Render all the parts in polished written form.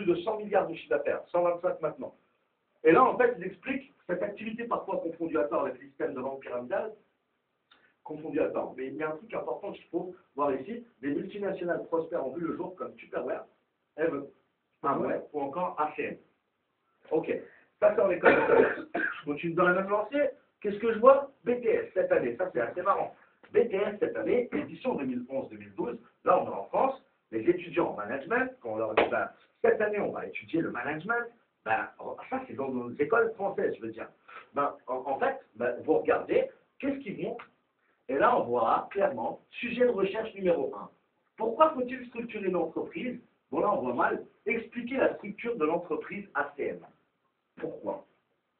de 100 milliards de chiffre d'affaires, 125 maintenant. Et là, en fait, ils expliquent cette activité parfois confondue à tort avec les systèmes de vente pyramidale, confondue à tort. Mais il y a un truc important qu'il faut voir ici, des multinationales prospères ont vu le jour comme Tupperware, Eve, ou encore ACM. Ok, ça c'est en école de commerce. Je continue dans la même lancée. Qu'est-ce que je vois? BTS cette année, ça c'est assez marrant. BTS cette année, édition 2011-2012, là on est en France, les étudiants en management, quand on leur dit ben, cette année on va étudier le management, ben, ça c'est dans nos écoles françaises, je veux dire. Ben, en fait, ben, vous regardez, qu'est-ce qu'ils montrent? Et là on voit clairement, sujet de recherche numéro 1. Pourquoi faut-il structurer une entreprise? Bon là on voit mal, expliquer la structure de l'entreprise ACM. Pourquoi?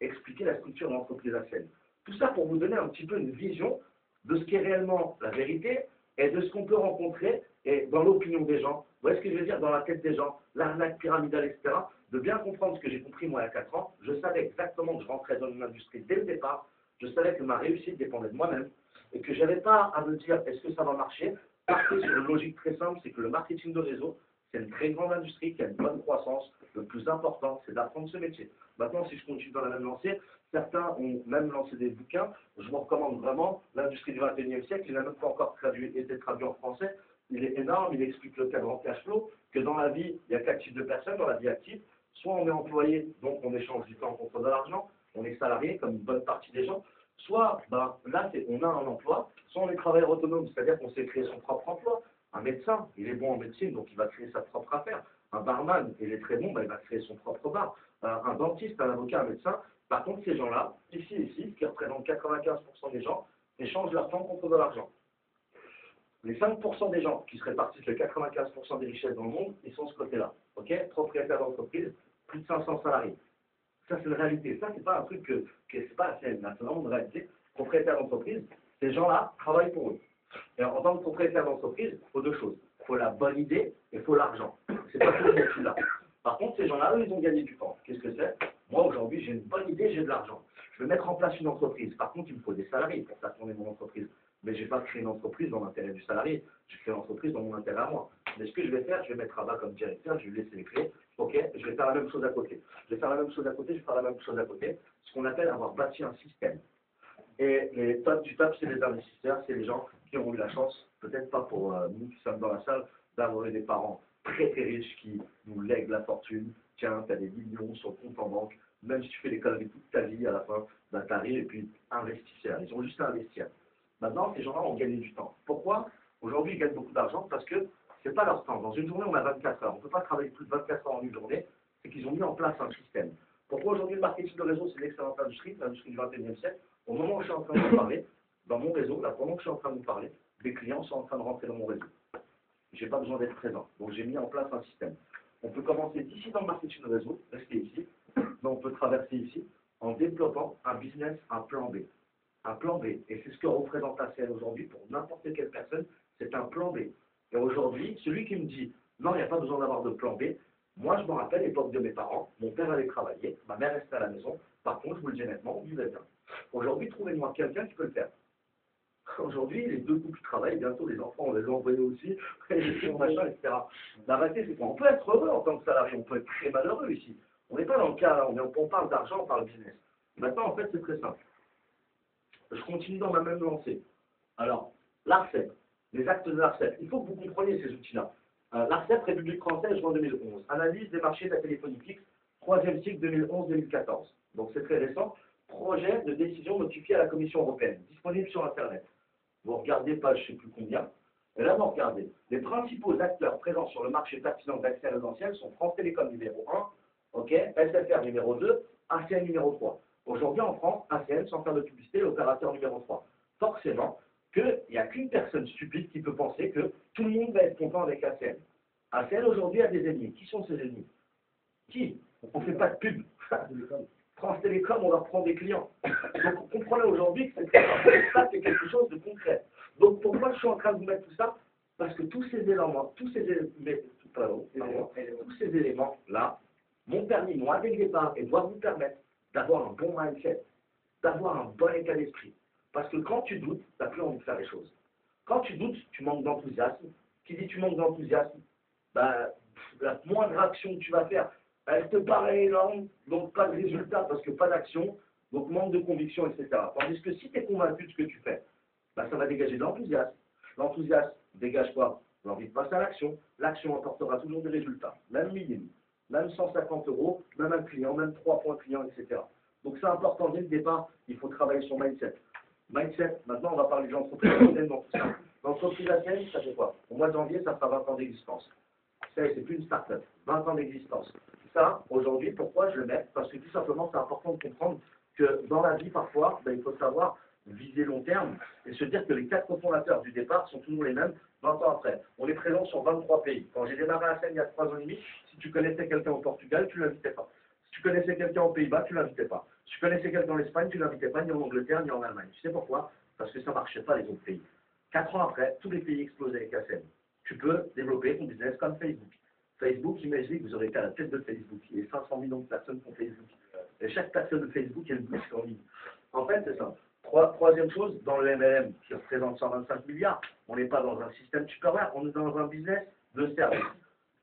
Expliquer la structure de l'entreprise ACM. Tout ça pour vous donner un petit peu une vision de ce qui est réellement la vérité et de ce qu'on peut rencontrer et dans l'opinion des gens. Vous voyez ce que je veux dire? Dans la tête des gens, l'arnaque pyramidale, etc. De bien comprendre ce que j'ai compris moi il y a 4 ans. Je savais exactement que je rentrais dans une industrie dès le départ. Je savais que ma réussite dépendait de moi-même et que je n'avais pas à me dire est-ce que ça va marcher. Partez sur une logique très simple, c'est que le marketing de réseau, c'est une très grande industrie qui a une bonne croissance. Le plus important, c'est d'apprendre ce métier. Maintenant, si je continue dans la même lancée, certains ont même lancé des bouquins. Je vous recommande vraiment l'industrie du XXIe siècle. Il n'a même pas encore été traduit en français. Il est énorme, il explique le cadre en cash flow, que dans la vie, il y a 4 types de personnes dans la vie active. Soit on est employé, donc on échange du temps contre de l'argent, on est salarié, comme une bonne partie des gens. Soit, ben, là, on a un emploi, soit on est travailleur autonome, c'est-à-dire qu'on sait créer son propre emploi. Un médecin, il est bon en médecine, donc il va créer sa propre affaire. Un barman, il est très bon, ben, il va créer son propre bar. Un dentiste, un avocat, un médecin. Par contre, ces gens-là, ici, qui représentent 95% des gens, échangent leur temps contre de l'argent. Les 5% des gens qui se répartissent les 95% des richesses dans le monde, ils sont de ce côté-là. Ok? Propriétaires d'entreprise, plus de 500 salariés. Ça, c'est une réalité. Ça, c'est pas un truc que c'est pas la scène. C'est vraiment une réalité. Propriétaires d'entreprise, ces gens-là travaillent pour eux. Et en tant que propriétaire d'entreprise, il faut 2 choses. Il faut la bonne idée et il faut l'argent. C'est pas tout ce là. Par contre, ces gens-là, eux, ils ont gagné du temps. Qu'est-ce que c'est? Moi, aujourd'hui, j'ai une bonne idée, j'ai de l'argent. Je vais mettre en place une entreprise. Par contre, il me faut des salariés pour faire tourner mon entreprise. Mais je ne vais pas créer une entreprise dans l'intérêt du salarié. Je crée une entreprise dans mon intérêt à moi. Mais ce que je vais faire, je vais mettre Rabat comme directeur, je vais lui laisser les clés. Ok, je vais faire la même chose à côté. Je vais faire la même chose à côté, je vais faire la même chose à côté. Ce qu'on appelle avoir bâti un système. Et les top du top, c'est les investisseurs, c'est les gens qui ont eu la chance, peut-être pas pour nous qui sommes dans la salle, d'avoir des parents très très riches qui nous lèguent la fortune. Tiens, tu as des millions sur le compte en banque, même si tu fais l'école avec toute ta vie, à la fin, ben, tu arrives et puis investisseurs. Ils ont juste à investir. Maintenant, ces gens-là ont gagné du temps. Pourquoi? Aujourd'hui, ils gagnent beaucoup d'argent parce que c'est pas leur temps. Dans une journée, on a 24 heures. On ne peut pas travailler plus de 24 heures en une journée. C'est qu'ils ont mis en place un système. Pourquoi aujourd'hui le marketing de réseau, c'est l'excellente industrie, l'industrie du XXIe siècle? Au moment où je suis en train de vous parler, dans mon réseau, là, pendant que je suis en train de vous parler, les clients sont en train de rentrer dans mon réseau. Je n'ai pas besoin d'être présent. Donc j'ai mis en place un système. On peut commencer d'ici dans le marketing de réseau, rester ici, mais on peut traverser ici en développant un business, un plan B. Un plan B. Et c'est ce que représente ACL aujourd'hui pour n'importe quelle personne, c'est un plan B. Et aujourd'hui, celui qui me dit non, il n'y a pas besoin d'avoir de plan B, moi je me rappelle l'époque de mes parents, mon père allait travailler, ma mère restait à la maison, par contre, je vous le dis honnêtement, on vivait bien. Aujourd'hui, trouvez-moi quelqu'un qui peut le faire. Aujourd'hui, les 2 couples travaillent, bientôt les enfants, on les a envoyés aussi, les machin, etc. La réalité, c'est qu'on peut être heureux en tant que salarié, on peut être très malheureux ici. On n'est pas dans le cas, on parle d'argent, on parle business. Maintenant, en fait, c'est très simple. Je continue dans ma même lancée. Alors, l'ARCEP, les actes de l'ARCEP, il faut que vous compreniez ces outils-là. L'ARCEP, République française, juin 2011. Analyse des marchés de la téléphonie fixe, 3e cycle 2011-2014. Donc c'est très récent. Projet de décision notifié à la Commission européenne, disponible sur Internet. Vous regardez page je ne sais plus combien, et là vous regardez. Les principaux acteurs présents sur le marché pertinent d'accès résidentiel sont France Télécom numéro 1, ok, SFR numéro 2, ACN numéro 3. Aujourd'hui en France, ACN, sans faire de publicité, l'opérateur numéro 3. Forcément qu'il n'y a qu'une personne stupide qui peut penser que tout le monde va être content avec ACN. ACN aujourd'hui a des ennemis. Qui sont ces ennemis? Qui? On ne fait pas de pub. France Télécom, on leur prend des clients. Donc, vous comprenez aujourd'hui que ça, c'est quelque chose de concret. Donc, pourquoi je suis en train de vous mettre tout ça? Parce que tous ces éléments, tous ces éléments-là m'ont permis, moi, dès le départ, et doivent vous permettre d'avoir un bon mindset, d'avoir un bon état d'esprit. Parce que quand tu doutes, tu n'as plus envie de faire les choses. Quand tu doutes, tu manques d'enthousiasme. Qui dit tu manques d'enthousiasme, ben, la moindre action que tu vas faire, elle te paraît énorme, donc pas de résultat parce que pas d'action, donc manque de conviction, etc. Tandis que si tu es convaincu de ce que tu fais, bah, ça va dégager de l'enthousiasme. L'enthousiasme dégage quoi? L'envie de passer à l'action. L'action apportera toujours des résultats, même minimes, même 150 euros, même un client, même 3 points clients, etc. Donc c'est important dès le départ, il faut travailler son mindset. Mindset, maintenant on va parler de l'entreprise à scène dans tout ça. L'entreprise à scène, ça fait quoi? Au mois de janvier, ça fera 20 ans d'existence. C'est plus une start-up, 20 ans d'existence. Ça, aujourd'hui, pourquoi je le mets? Parce que tout simplement, c'est important de comprendre que dans la vie, parfois, ben, il faut savoir viser long terme et se dire que les 4 cofondateurs du départ sont toujours les mêmes 20 ans après. On est présent sur 23 pays. Quand j'ai démarré à Seine il y a 3 ans et demi, si tu connaissais quelqu'un au Portugal, tu ne l'invitais pas. Si tu connaissais quelqu'un aux Pays-Bas, tu ne l'invitais pas. Si tu connaissais quelqu'un en Espagne, tu ne l'invitais pas, ni en Angleterre, ni en Allemagne. Tu sais pourquoi? Parce que ça ne marchait pas les autres pays. 4 ans après, tous les pays explosaient avec la Seine. Tu peux développer ton business comme Facebook. Facebook, imaginez que vous aurez été à la tête de Facebook. Il y a 500 millions de personnes qui ont Facebook. Et chaque personne de Facebook, elle bouge en ligne. En fait, c'est ça. Troisième chose, dans le MLM, qui représente 125 milliards, on n'est pas dans un système supérieur, on est dans un business de services.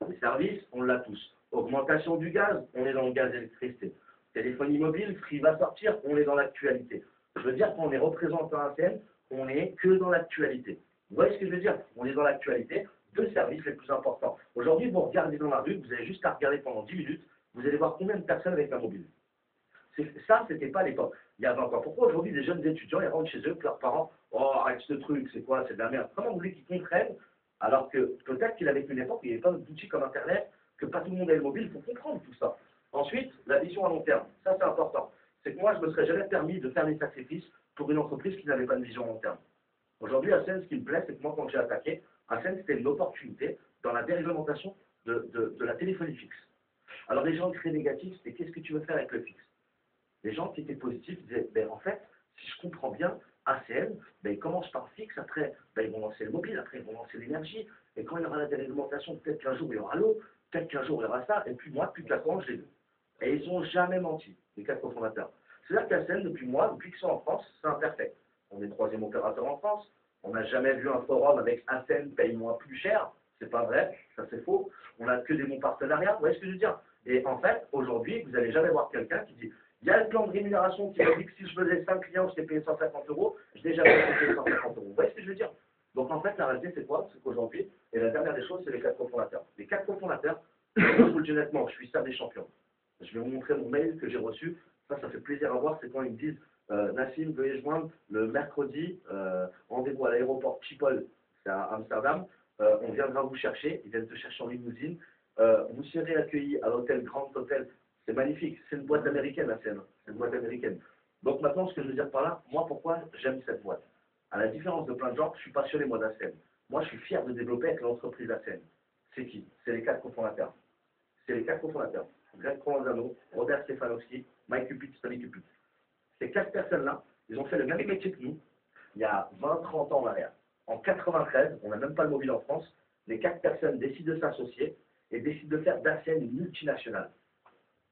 Les services, on l'a tous. Augmentation du gaz, on est dans le gaz et l'électricité. Téléphonie mobile, Free va sortir, on est dans l'actualité. Je veux dire qu'on est représentant à scène, on n'est que dans l'actualité. Vous voyez ce que je veux dire? On est dans l'actualité, deux services les plus importants. Aujourd'hui, vous regardez dans la rue, vous avez juste à regarder pendant 10 minutes, vous allez voir combien de personnes avec un mobile. Ça, c'était pas à l'époque. Il y a 20 ans. Pourquoi aujourd'hui, des jeunes étudiants, ils rentrent chez eux, que leurs parents, oh, arrête ce truc, c'est quoi, c'est de la merde. Comment vous voulez qu'ils comprennent, alors que peut-être qu'il avait une époque où il n'y avait pas d'outils comme Internet, que pas tout le monde avait le mobile, il faut comprendre tout ça. Ensuite, la vision à long terme. Ça, c'est important. C'est que moi, je ne me serais jamais permis de faire des sacrifices pour une entreprise qui n'avait pas de vision à long terme. Aujourd'hui, à Seine, ce qui me plaît, c'est que moi, quand j'ai attaqué, à Seine, c'était une opportunité dans la déréglementation de la téléphonie fixe. Alors, les gens très négatifs, c'était qu'est-ce que tu veux faire avec le fixe? Les gens qui étaient positifs disaient, ben, en fait, si je comprends bien, ACM, ben, ils commencent par fixe, après, ben, ils vont lancer le mobile, après, ils vont lancer l'énergie, et quand il y aura la déréglementation, peut-être qu'un jour, il y aura l'eau, peut-être qu'un jour, il y aura ça, et puis moi, depuis 4 ans, je l'ai vu. Et ils n'ont jamais menti, les 4 cofondateurs. C'est-à-dire qu'ACM, depuis qu'ils sont en France, c'est imperfect. On est 3e opérateur en France, on n'a jamais vu un forum avec ACM paye-moi plus cher, c'est pas vrai, ça c'est faux, on n'a que des bons partenariats, vous voyez ce que je veux dire? Et en fait, aujourd'hui, vous n'allez jamais voir quelqu'un qui dit, il y a le plan de rémunération qui m'a dit que si je faisais 5 clients, je t'ai payé 150 euros, je n'ai jamais payé 150 euros. Vous voyez ce que je veux dire? Donc en fait, la réalité, c'est quoi? C'est qu'aujourd'hui, et la dernière des choses, c'est les 4 cofondateurs. Les 4 cofondateurs, je vous le dis honnêtement, je suis ça des champions. Je vais vous montrer mon mail que j'ai reçu. Ça fait plaisir à voir, c'est quand ils me disent Nassim, veuillez joindre le mercredi, rendez-vous à l'aéroport Schiphol, c'est à Amsterdam. On viendra vous chercher, ils viennent te chercher en limousine. Vous serez accueillis à l'hôtel Grand Hôtel. C'est magnifique, c'est une boîte américaine la scène, c'est une boîte américaine. Donc maintenant, ce que je veux dire par là, moi pourquoi j'aime cette boîte? À la différence de plein de gens, je suis passionné moi d'ACN. Moi je suis fier de développer avec l'entreprise ACN. C'est qui? C'est les 4 cofondateurs. C'est les 4 cofondateurs. Greg Provenzano, Robert Stefanowski, Mike Cupid, Stanley Cupid. Ces 4 personnes-là, ils ont fait le même métier que nous, il y a 20-30 ans en arrière. En 93, on n'a même pas le mobile en France, les 4 personnes décident de s'associer et décident de faire d'ACN une multinationale.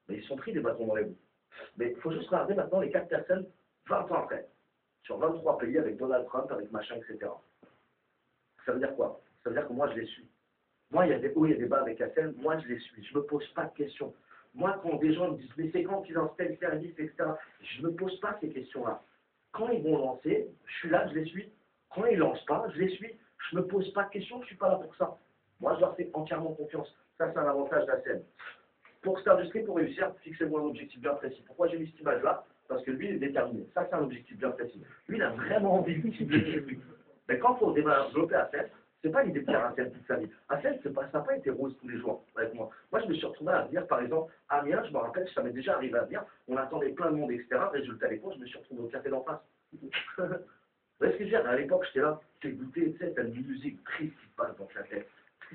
Mais ils sont pris des bâtons dans les roues. Mais il faut juste regarder maintenant les 4 personnes 20 ans après, sur 23 pays avec Donald Trump, avec machin, etc. Ça veut dire quoi? Ça veut dire que moi je les suis. Moi, il y a des hauts, il y a des bas avec ACN, moi je les suis, je ne me pose pas de questions. Moi, quand des gens me disent, mais c'est quand qu'ils installent le service, etc., je ne me pose pas ces questions-là. Quand ils vont lancer, je suis là, je les suis. Quand ils ne lancent pas, je les suis. Je ne me pose pas de questions, je ne suis pas là pour ça. Moi, je leur fais entièrement confiance. Ça, c'est un avantage d'ACN. Pour cette industrie, pour réussir, fixez-moi un objectif bien précis. Pourquoi j'ai mis cette image-là? Parce que lui, il est déterminé. Ça, c'est un objectif bien précis. Lui, il a vraiment envie de cibler le truc. Mais quand il faut développer ACN, c'est pas l'idée de faire ACN toute sa vie. ACN, ça n'a pas été rose tous les jours avec moi. Moi, je me suis retrouvé à venir, par exemple, à Amiens, je me rappelle, ça m'est déjà arrivé à venir, on attendait plein de monde, etc. Résultat, à l'époque, je me suis retrouvé au café d'en face. Vous voyez ce que je veux dire? À l'époque, j'étais là, j'ai goûté, tu sais, t'as une musique triste qui passe dans ta tête.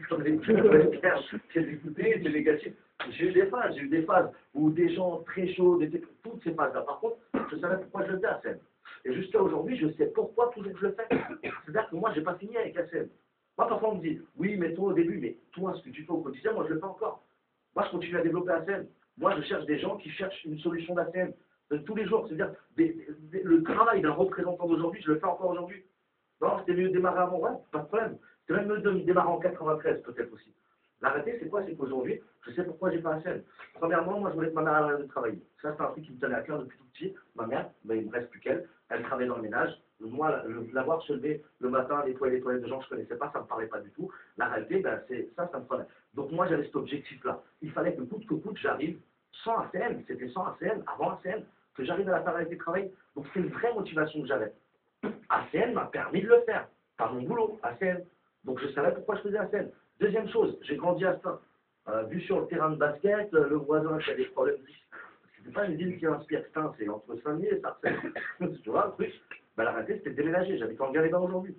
Comme les j'ai écouté, c'est négatif. J'ai eu des phases où des gens très chauds, toutes ces phases-là. Par contre, je savais pourquoi je le faisais à ACN. Et jusqu'à aujourd'hui, je sais pourquoi toujours je le fais. C'est-à-dire que moi, je n'ai pas fini avec ACN. Moi, parfois, on me dit, oui, mais toi au début, mais toi, ce que tu fais au quotidien, moi, je le fais encore. Moi, je continue à développer ACN. Moi, je cherche des gens qui cherchent une solution d'ACN tous les jours. C'est-à-dire, le travail d'un représentant d'aujourd'hui, je le fais encore aujourd'hui. Non, c'était mieux de démarrer avant, ouais, pas de problème. C'était même mieux de démarrer en 93, peut-être aussi. La réalité, c'est quoi? C'est qu'aujourd'hui, je sais pourquoi j'ai pas la scène. Premièrement, moi, je voulais que ma mère arrête de travailler. Ça, c'est un truc qui me tenait à cœur depuis tout petit. Ma mère, ben, il me reste plus qu'elle. Elle travaillait dans le ménage. Moi, l'avoir se lever le matin, nettoyer les toilettes de gens que je connaissais pas, ça me parlait pas du tout. La réalité, ben, c'est ça, ça me prenait. Donc moi, j'avais cet objectif-là. Il fallait que coûte, j'arrive sans ACN. C'était sans ACN, avant ACN, que j'arrive à la faire avec des travail. Donc c'est une vraie motivation que j'avais. ACN m'a permis de le faire. Par mon boulot, ACN. Donc je savais pourquoi je faisais ACN. Deuxième chose, j'ai grandi à ça. Vu sur le terrain de basket, le voisin qui a des problèmes. C'était pas une ville qui inspire, putain, c'est entre Saint-Denis et Sarcelles. Tu vois, le truc, ben, la réalité, c'était de déménager. J'habite en Galles-les-Bains aujourd'hui.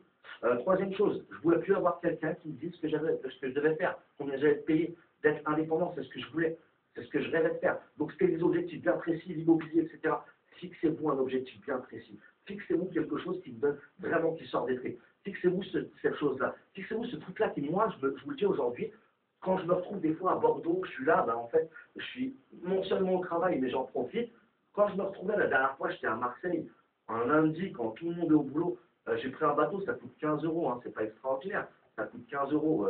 Troisième chose, je voulais plus avoir quelqu'un qui me dise ce que je devais faire, combien j'allais être payé, d'être indépendant, c'est ce que je voulais, c'est ce que je rêvais de faire. Donc c'était des objectifs bien précis, l'immobilier, etc. Fixez-vous un objectif bien précis. Fixez-vous quelque chose qui vous donne vraiment, qui sort des traits. Fixez-vous cette chose-là. Fixez-vous ce truc-là qui, moi, je vous le dis aujourd'hui, quand je me retrouve des fois à Bordeaux, je suis là, ben, en fait, je suis non seulement au travail, mais j'en profite. Quand je me retrouvais la dernière fois, j'étais à Marseille, un lundi, quand tout le monde est au boulot, j'ai pris un bateau, ça coûte 15 euros, hein, c'est pas extraordinaire. Ça coûte 15 euros,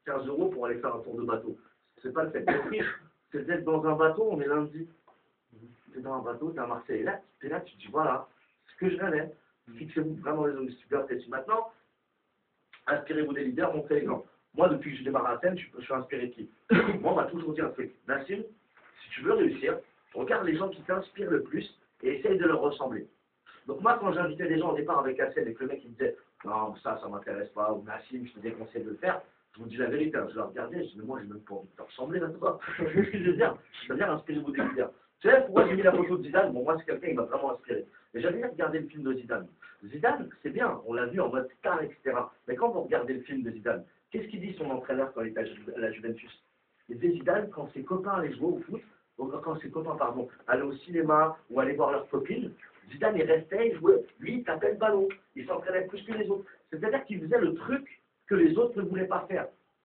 15 euros pour aller faire un tour de bateau. C'est pas le fait d'être riche, c'est d'être dans un bateau, on est lundi. T'es dans un bateau, t'es à Marseille, et là, t'es là, tu te dis, voilà, ce que je rêvais, fixez-vous vraiment les objectifs bien précis. Maintenant, inspirez-vous des leaders, montrez l'exemple. Moi, depuis que je démarre à scène, je suis inspiré de qui? Moi, on m'a toujours dit un truc. Nassim, si tu veux réussir, regarde les gens qui t'inspirent le plus et essaye de leur ressembler. Donc moi, quand j'invitais des gens au départ avec Hassel et que le mec il me disait non, ça m'intéresse pas, ou Nassim, je te déconseille de le faire, je vous dis la vérité, hein, je le regardais, je dis mais moi, j'ai même pas envie de te ressembler là, toi. Je veux dire, inspirez-vous des leaders. Tu sais pourquoi j'ai mis la photo de Zidane? Bon, moi, c'est quelqu'un qui m'a vraiment inspiré. Mais j'avais regardé le film de Zidane. Zidane, c'est bien, on l'a vu en mode star, etc. Mais quand vous regardez le film de Zidane, qu'est-ce qu'il dit son entraîneur quand il était à la Juventus? Il disait Zidane, quand ses copains allaient jouer au foot, quand ses copains, pardon, allaient au cinéma ou allaient voir leurs copines, Zidane, il restait, il jouait. Lui, il tapait le ballon. Il s'entraînait plus que les autres. C'est-à-dire qu'il faisait le truc que les autres ne voulaient pas faire.